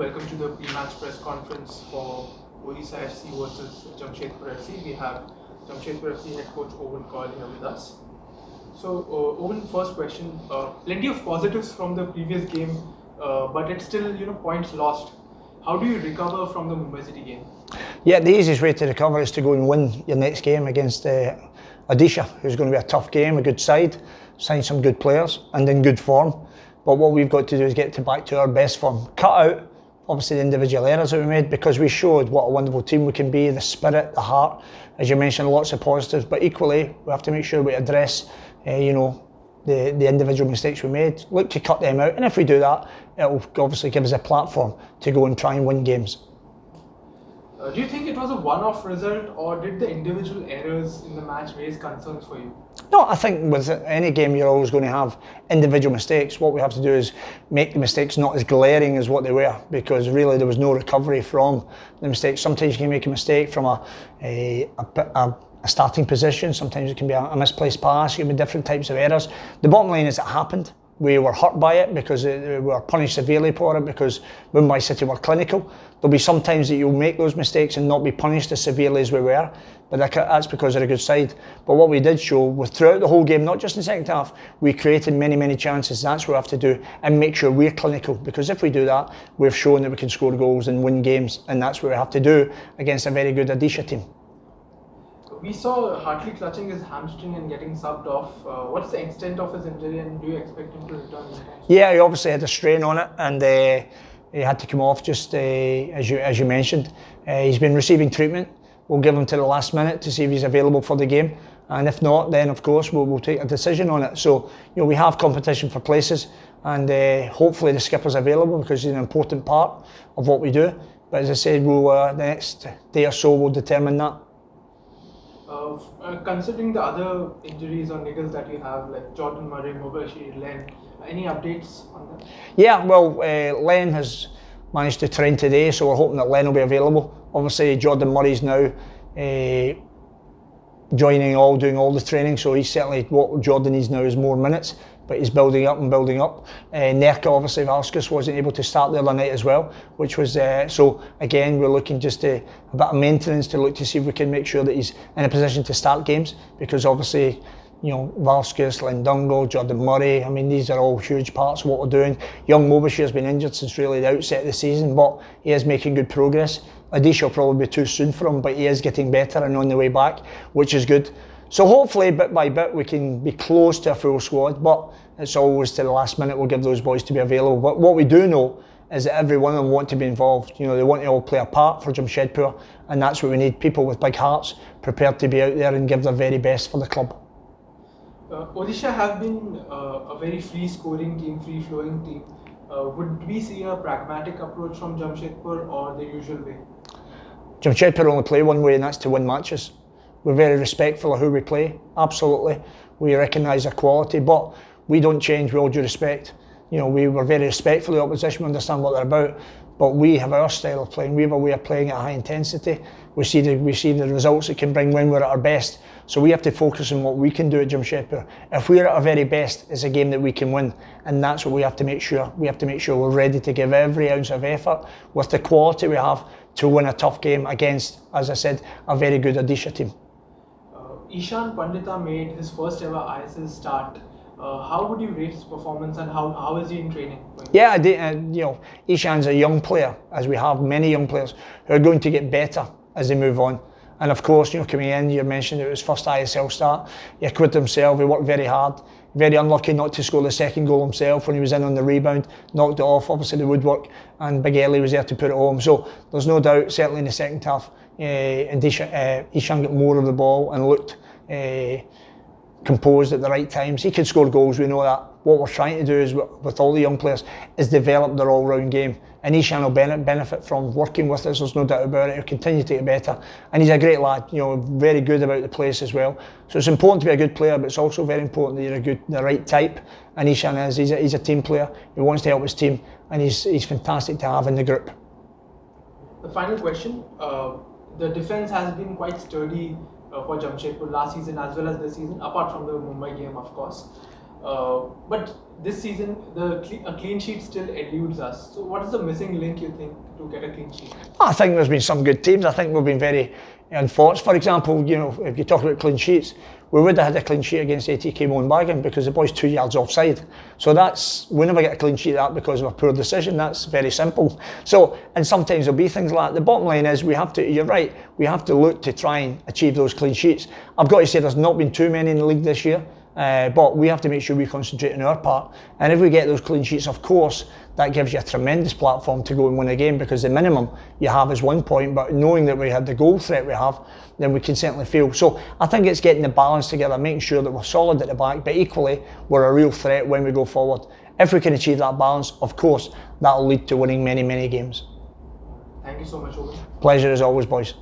welcome to the pre-match press conference for Odisha FC versus Jamshedpur FC. We have Jamshedpur FC head coach Owen Coyle here with us. So, Owen, first question. Plenty of positives from the previous game, but it's still, points lost. How do you recover from the Mumbai City game? Yeah, the easiest way to recover is to go and win your next game against Odisha, who's going to be a tough game, a good side, sign some good players and in good form. But what we've got to do is get back to our best form. Cut out, obviously, the individual errors that we made, because we showed what a wonderful team we can be, the spirit, the heart. As you mentioned, lots of positives, but equally, we have to make sure we address, the individual mistakes we made, look to cut them out. And if we do that, it will obviously give us a platform to go and try and win games. Do you think it was a one-off result, or did the individual errors in the match raise concerns for you? No, I think with any game you're always going to have individual mistakes. What we have to do is make the mistakes not as glaring as what they were, because really there was no recovery from the mistakes. Sometimes you can make a mistake from a starting position, sometimes it can be a misplaced pass, it can be different types of errors. The bottom line is it happened. We were hurt by it because we were punished severely for it because Mumbai City were clinical. There'll be some times that you'll make those mistakes and not be punished as severely as we were, but that's because they're a good side. But what we did show was throughout the whole game, not just in the second half, we created many chances. That's what we have to do, and make sure we're clinical, because if we do that, we've shown that we can score goals and win games, and that's what we have to do against a very good Odisha team. We saw Hartley clutching his hamstring and getting subbed off. What's the extent of his injury, and do you expect him to return anytime soon? Yeah, he obviously had a strain on it, and he had to come off just as you mentioned. He's been receiving treatment. We'll give him to the last minute to see if he's available for the game, and if not, then of course we'll take a decision on it. So we have competition for places, and hopefully the skipper's available, because he's an important part of what we do. But as I said, we'll the next day or so will determine that. Considering the other injuries or niggles that you have, like Jordan Murray, Mobashi, Len, any updates on that? Yeah, well, Len has managed to train today, so we're hoping that Len will be available. Obviously, Jordan Murray's now doing all the training, so he's certainly, what Jordan needs now is more minutes, but he's building up. Nerka, obviously, Valskis wasn't able to start the other night as well, which was, so again, we're looking just a bit of maintenance to look to see if we can make sure that he's in a position to start games, because obviously, Valskis, Lendungo, Jordan Murray, these are all huge parts of what we're doing. Young Mobashi has been injured since really the outset of the season, but he is making good progress. Odisha will probably be too soon for him, but he is getting better and on the way back, which is good. So hopefully, bit by bit, we can be close to a full squad, but it's always to the last minute we'll give those boys to be available. But what we do know is that every one of them want to be involved. They want to all play a part for Jamshedpur, and that's what we need, people with big hearts, prepared to be out there and give their very best for the club. Odisha have been a very free-scoring team, free-flowing team. Would we see a pragmatic approach from Jamshedpur, or the usual way? Jamshedpur only play one way, and that's to win matches. We're very respectful of who we play, absolutely. We recognise their quality, but we don't change with all due respect. We were very respectful of the opposition, we understand what they're about, but we have our style of playing, we have a way of playing at high intensity. We see the results it can bring when we're at our best. So we have to focus on what we can do at Jamshedpur. If we're at our very best, it's a game that we can win, and that's what we have to make sure. We have to make sure we're ready to give every ounce of effort with the quality we have to win a tough game against, as I said, a very good Odisha team. Ishaan Pandita made his first ever ISL start. How would you rate his performance, and how is he in training? Yeah, Ishaan's a young player, as we have many young players who are going to get better as they move on. And of course, coming in, you mentioned it was his first ISL start. He acquitted himself, he worked very hard. Very unlucky not to score the second goal himself when he was in on the rebound, knocked it off, obviously the woodwork, and Big Ellie was there to put it home. So there's no doubt, certainly in the second half, Ishaan got more of the ball and looked composed at the right times. He could score goals, we know that. What we're trying to do is, with all the young players, is develop their all-round game. And Ishaan will benefit from working with us, there's no doubt about it. He'll continue to get better. And he's a great lad, very good about the place as well. So it's important to be a good player, but it's also very important that you're the right type. And Ishaan is, he's a team player. He wants to help his team, and he's fantastic to have in the group. The final question, the defence has been quite sturdy for Jamshedpur last season as well as this season, apart from the Mumbai game, of course. But this season, a clean sheet still eludes us. So what is the missing link, you think, to get a clean sheet? I think there's been some good teams. I think we've been very unfortunate. For example, you know, if you talk about clean sheets, we would have had a clean sheet against ATK Moenbagen because the boy's 2 yards offside. So we never get a clean sheet of that because of a poor decision. That's very simple. So, and sometimes there'll be things like that. The bottom line is you're right, we have to look to try and achieve those clean sheets. I've got to say there's not been too many in the league this year. But we have to make sure we concentrate on our part, and if we get those clean sheets, of course that gives you a tremendous platform to go and win a game, because the minimum you have is 1 point, but knowing that we had the goal threat we have, then we can certainly feel. So I think it's getting the balance together, making sure that we're solid at the back, but equally we're a real threat when we go forward. If we can achieve that balance, of course that'll lead to winning many, many games. Thank you so much, Owen. Pleasure as always, boys.